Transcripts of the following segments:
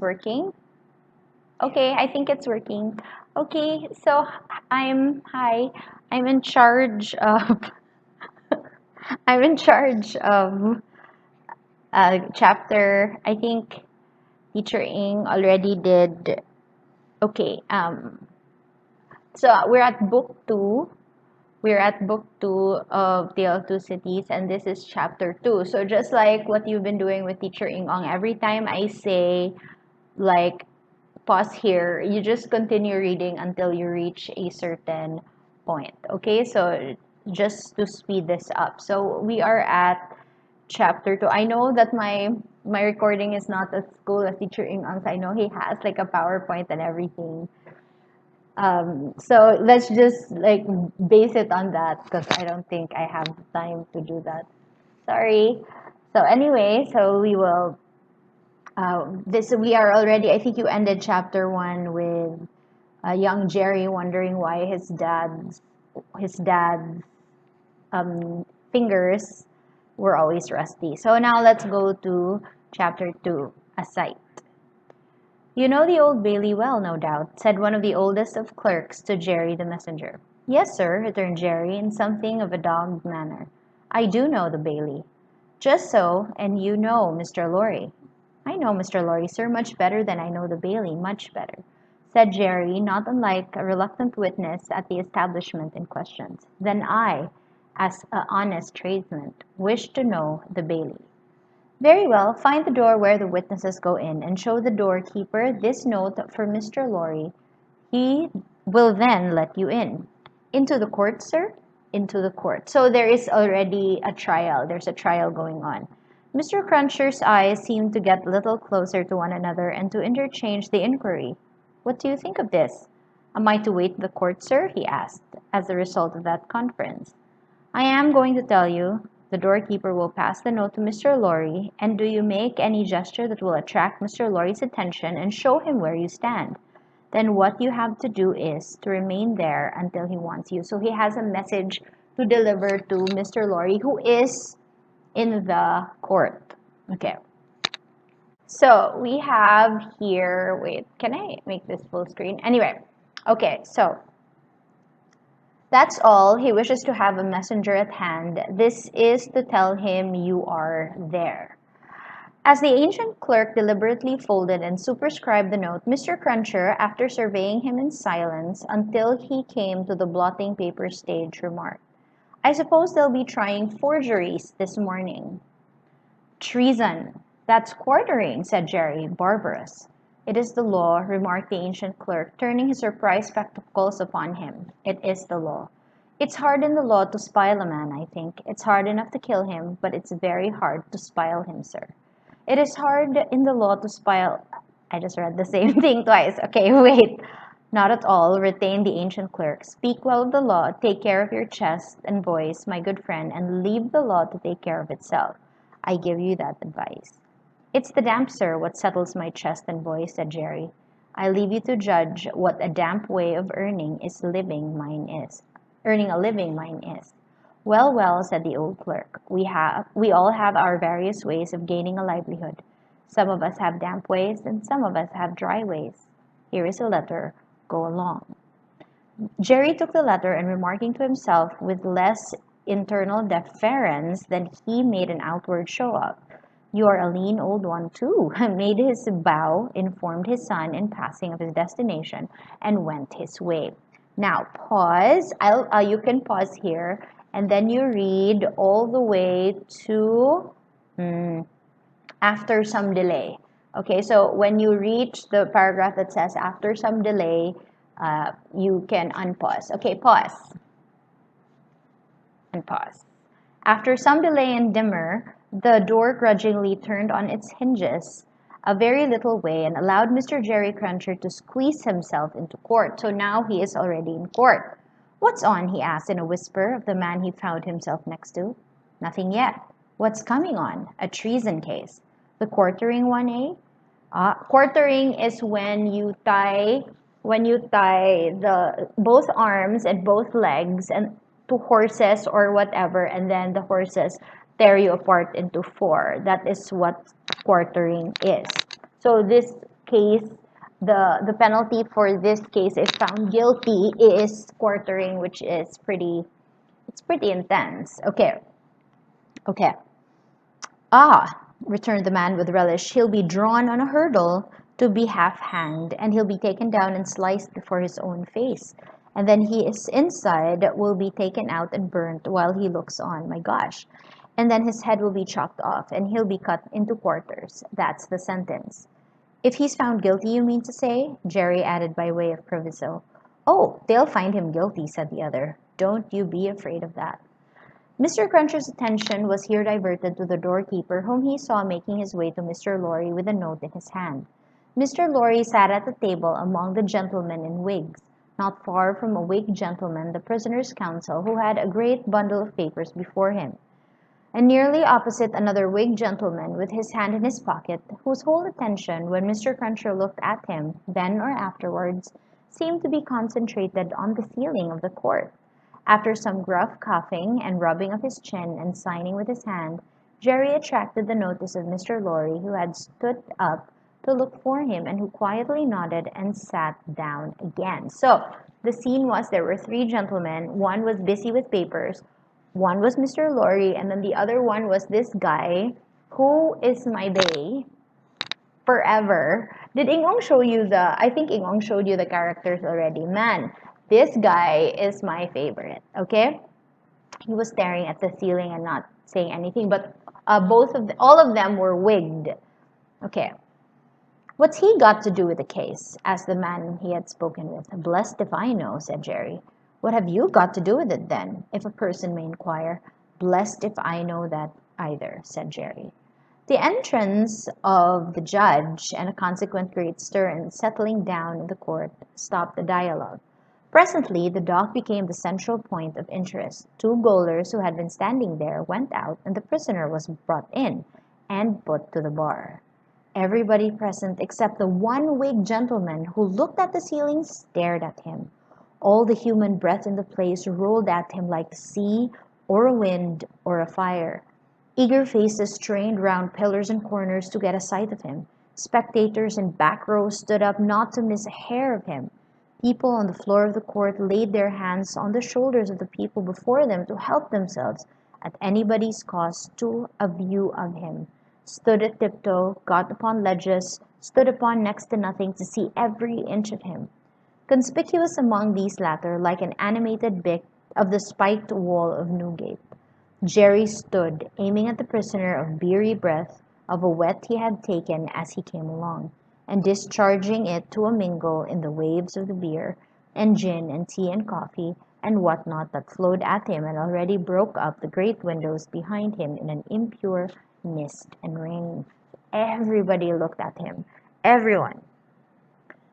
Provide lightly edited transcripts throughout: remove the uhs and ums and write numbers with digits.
working? Okay, I think it's working. Okay, so hi. I'm in charge of I'm in charge of chapter. I think Teacher Ing already did. Okay, so We're at book two of Tale of Two Cities, and this is chapter two. So just like what you've been doing with Teacher Ing Ong, every time I say like pause here, you just continue reading until you reach a certain point. Okay, so just to speed this up. So we are at chapter two. I know that my recording is not as cool as Teacher Ing Ang's. I know he has like a PowerPoint and everything. So let's just like base it on that because I don't think I have time to do that. Sorry. So anyway, so we will this we are already. I think you ended chapter one with young Jerry wondering why his dad's fingers were always rusty. So now let's go to chapter two, a sight. You know the Old Bailey well, no doubt, said one of the oldest of clerks to Jerry the messenger. Yes, sir, returned Jerry in something of a dogged manner. I do know the Bailey. Just so, and you know Mr. Lorry. I know Mr. Lorry, sir, much better than I know the Bailey, much better, said Jerry, not unlike a reluctant witness at the establishment in question. Then I, as an honest tradesman, wish to know the Bailey. Very well, find the door where the witnesses go in, and show the doorkeeper this note for Mr. Lorry. He will then let you in. Into the court, sir? Into the court. So there is already a trial. There's a trial going on. Mr. Cruncher's eyes seemed to get a little closer to one another and to interchange the inquiry. What do you think of this? Am I to wait the court, sir? He asked, as a result of that conference. I am going to tell you. The doorkeeper will pass the note to Mr. Lorry, and do you make any gesture that will attract Mr. Lorry's attention and show him where you stand. Then what you have to do is to remain there until he wants you. So he has a message to deliver to Mr. Lorry, who is in the court. Okay. So we have here, wait, can I make this full screen? Anyway, okay, so that's all. He wishes to have a messenger at hand. This is to tell him you are there. As the ancient clerk deliberately folded and superscribed the note, Mr. Cruncher, after surveying him in silence until he came to the blotting paper stage, remarked, I suppose they'll be trying forgeries this morning. Treason. That's quartering, said Jerry, barbarous. It is the law, remarked the ancient clerk, turning his surprised spectacles upon him. It is the law. It's hard in the law to spile a man, I think. It's hard enough to kill him, but it's very hard to spile him, sir. It is hard in the law to spile. I just read the same thing twice. Okay, wait. Not at all, retained the ancient clerk. Speak well of the law, take care of your chest and voice, my good friend, and leave the law to take care of itself. I give you that advice. It's the damp, sir, what settles my chest and voice, said Jerry. I leave you to judge what a damp way of earning is living mine is. Earning a living mine is. Well, well, said the old clerk, we all have our various ways of gaining a livelihood. Some of us have damp ways, and some of us have dry ways. Here is a letter. Go along. Jerry took the letter and, remarking to himself with less internal deference than he made an outward show of, you are a lean old one too, made his bow, informed his son in passing of his destination, and went his way. Now pause. You can pause here, and then you read all the way to after some delay. Okay, so when you reach the paragraph that says after some delay, you can unpause. Okay, pause and pause. After some delay and dimmer, the door grudgingly turned on its hinges a very little way and allowed Mr. Jerry Cruncher to squeeze himself into court. So now he is already in court. What's on? He asked in a whisper of the man he found himself next to. Nothing yet. What's coming on? A treason case. The quartering one, eh? Quartering is when you tie the both arms and both legs and to horses or whatever, and then the horses tear you apart into four. That is what quartering is. So this case, the penalty for this case, if found guilty, is quartering, which is pretty intense. Okay. Okay. Ah, returned the man with relish, he'll be drawn on a hurdle to be half hanged, and he'll be taken down and sliced before his own face. And then his inside will be taken out and burnt while he looks on. My gosh. And then his head will be chopped off, and he'll be cut into quarters. That's the sentence. If he's found guilty, you mean to say? Jerry added by way of proviso. Oh, they'll find him guilty, said the other. Don't you be afraid of that. Mr. Cruncher's attention was here diverted to the doorkeeper, whom he saw making his way to Mr. Lorry with a note in his hand. Mr. Lorry sat at the table among the gentlemen in wigs, not far from a wigged gentleman, the prisoner's counsel, who had a great bundle of papers before him, and nearly opposite another wigged gentleman with his hand in his pocket, whose whole attention, when Mr. Cruncher looked at him, then or afterwards, seemed to be concentrated on the ceiling of the court. After some gruff coughing and rubbing of his chin and signing with his hand, Jerry attracted the notice of Mr. Lorry, who had stood up to look for him and who quietly nodded and sat down again. So the scene was there were three gentlemen. One was busy with papers, one was Mr. Lorry, and then the other one was this guy who is my bae forever. Did Ingong show you I think Ingong showed you the characters already. Man, this guy is my favorite, okay? He was staring at the ceiling and not saying anything, but all of them were wigged. Okay. What's he got to do with the case? Asked the man he had spoken with. Blessed if I know, said Jerry. What have you got to do with it then, if a person may inquire? Blessed if I know that either, said Jerry. The entrance of the judge and a consequent great stir and settling down in the court stopped the dialogue. Presently, the dock became the central point of interest. Two gaolers who had been standing there went out, and the prisoner was brought in and put to the bar. Everybody present, except the one wigged gentleman who looked at the ceiling, stared at him. All the human breath in the place rolled at him like the sea, or a wind, or a fire. Eager faces strained round pillars and corners to get a sight of him. Spectators in back rows stood up not to miss a hair of him. People on the floor of the court laid their hands on the shoulders of the people before them to help themselves, at anybody's cost, to a view of him. Stood at tiptoe, got upon ledges, stood upon next to nothing to see every inch of him. Conspicuous among these latter, like an animated bit of the spiked wall of Newgate, Jerry stood, aiming at the prisoner of beery breath of a wet he had taken as he came along, and discharging it to a mingle in the waves of the beer, and gin, and tea, and coffee, and what not that flowed at him and already broke up the great windows behind him in an impure mist and rain. Everybody looked at him. Everyone.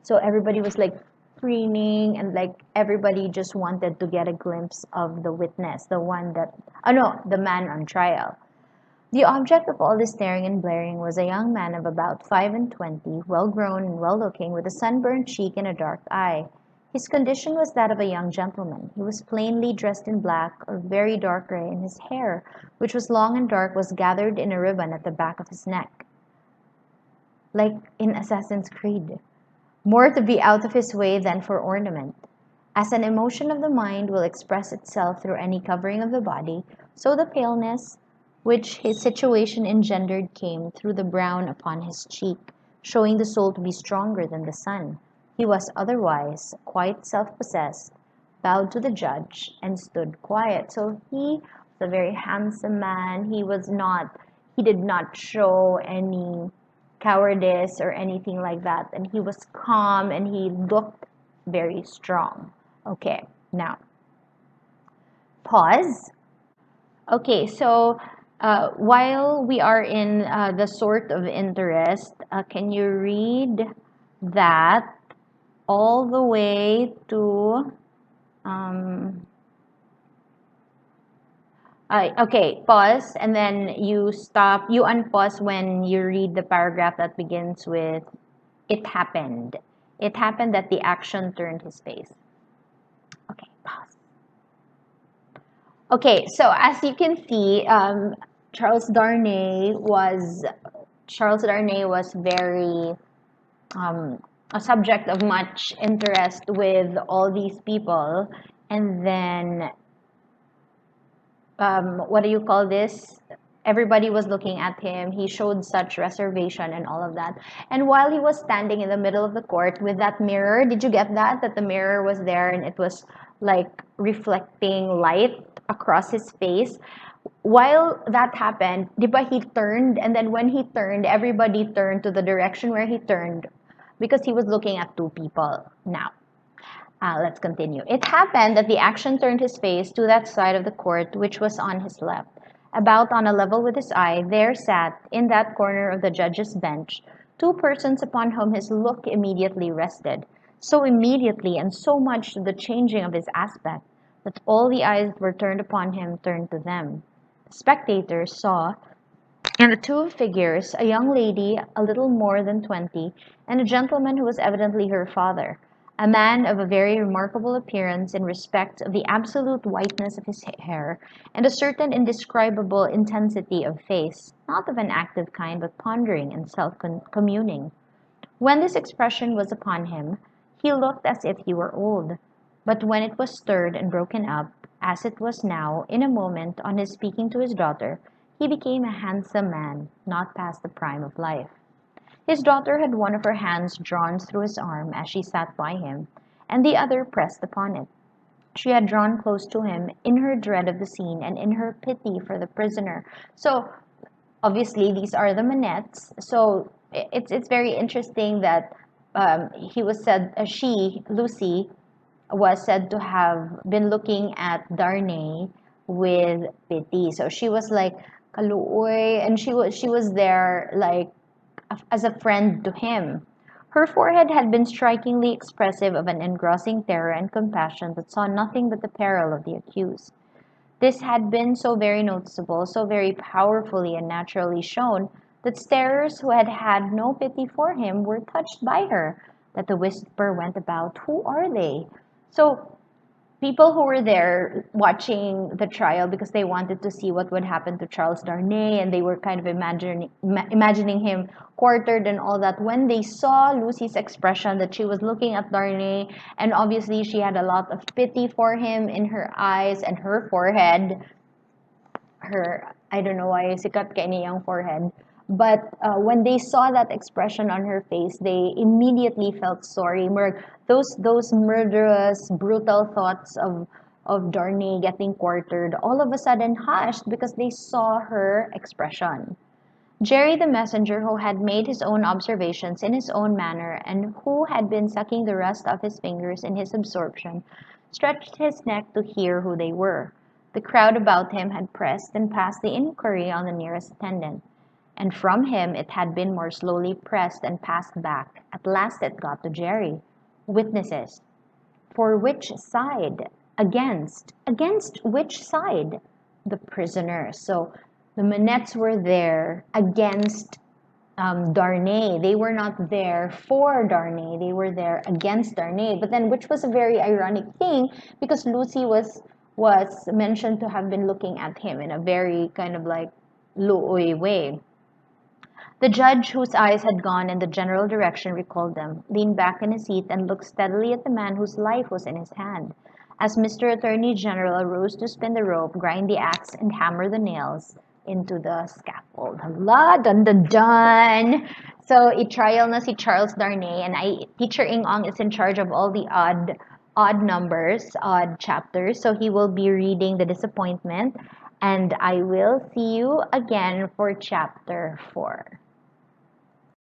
So everybody was like preening, and like everybody just wanted to get a glimpse of the witness, the one that, oh no, the man on trial. The object of all this staring and blaring was a young man of about 25, well-grown and well-looking, with a sunburned cheek and a dark eye. His condition was that of a young gentleman. He was plainly dressed in black or very dark gray, and his hair, which was long and dark, was gathered in a ribbon at the back of his neck, like in Assassin's Creed, more to be out of his way than for ornament. As an emotion of the mind will express itself through any covering of the body, so the paleness which his situation engendered came through the brown upon his cheek, showing the soul to be stronger than the sun. He was otherwise quite self-possessed, bowed to the judge, and stood quiet. So he was a very handsome man. He did not show any cowardice or anything like that. And he was calm and he looked very strong. Okay, now, pause. Okay, so while we are in the sort of interest, can you read that all the way to okay, pause, and then you unpause when you read the paragraph that begins with it happened. It happened that the action turned his face. Okay, pause. Okay, so as you can see, Charles Darnay was very a subject of much interest with all these people, and then what do you call this? Everybody was looking at him. He showed such reservation and all of that. And while he was standing in the middle of the court with that mirror, did you get that? That the mirror was there and it was like reflecting light across his face. While that happened, di ba he turned, and then when he turned, everybody turned to the direction where he turned because he was looking at two people now. Let's continue. It happened that the action turned his face to that side of the court which was on his left. About on a level with his eye, there sat, in that corner of the judge's bench, two persons upon whom his look immediately rested. So immediately and so much to the changing of his aspect, that all the eyes that were turned upon him turned to them. The spectators saw in the two figures a young lady a little more than 20, and a gentleman who was evidently her father, a man of a very remarkable appearance in respect of the absolute whiteness of his hair, and a certain indescribable intensity of face, not of an active kind, but pondering and self-communing. When this expression was upon him, he looked as if he were old, but when it was stirred and broken up, as it was now, in a moment, on his speaking to his daughter, he became a handsome man, not past the prime of life. His daughter had one of her hands drawn through his arm as she sat by him, and the other pressed upon it. She had drawn close to him in her dread of the scene and in her pity for the prisoner. So obviously these are the Manettes. So it's very interesting that he was said she Lucy was said to have been looking at Darnay with pity. So she was like kaluoy, and she was there like as a friend to him. Her forehead had been strikingly expressive of an engrossing terror and compassion that saw nothing but the peril of the accused. This had been so very noticeable, so very powerfully and naturally shown, that starers who had had no pity for him were touched by her, that the whisper went about, "Who are they?" So people who were there watching the trial because they wanted to see what would happen to Charles Darnay, and they were kind of imagining him quartered and all that. When they saw Lucy's expression that she was looking at Darnay, and obviously she had a lot of pity for him in her eyes and her forehead, her I don't know why sikat kay niyang forehead. But when they saw that expression on her face, they immediately felt sorry. Those murderous, brutal thoughts of Darnay getting quartered all of a sudden hushed because they saw her expression. Jerry the messenger, who had made his own observations in his own manner, and who had been sucking the rust off his fingers in his absorption, stretched his neck to hear who they were. The crowd about him had pressed and passed the inquiry on the nearest attendant, and from him it had been more slowly pressed and passed back. At last it got to Jerry. Witnesses. For which side? Against. Against which side? The prisoner. So the Manettes were there against Darnay. They were not there for Darnay. They were there against Darnay. But then, which was a very ironic thing, because Lucy was mentioned to have been looking at him in a very kind of like luoy way. The judge, whose eyes had gone in the general direction recalled them, leaned back in his seat and looked steadily at the man whose life was in his hand. As Mr. Attorney General arose to spin the rope, grind the axe, and hammer the nails into the scaffold. Hala, dun dun dun! So, i-trial na si Charles Darnay, and Teacher Ing-ong is in charge of all the odd numbers, odd chapters. So he will be reading the disappointment, and I will see you again for chapter 4.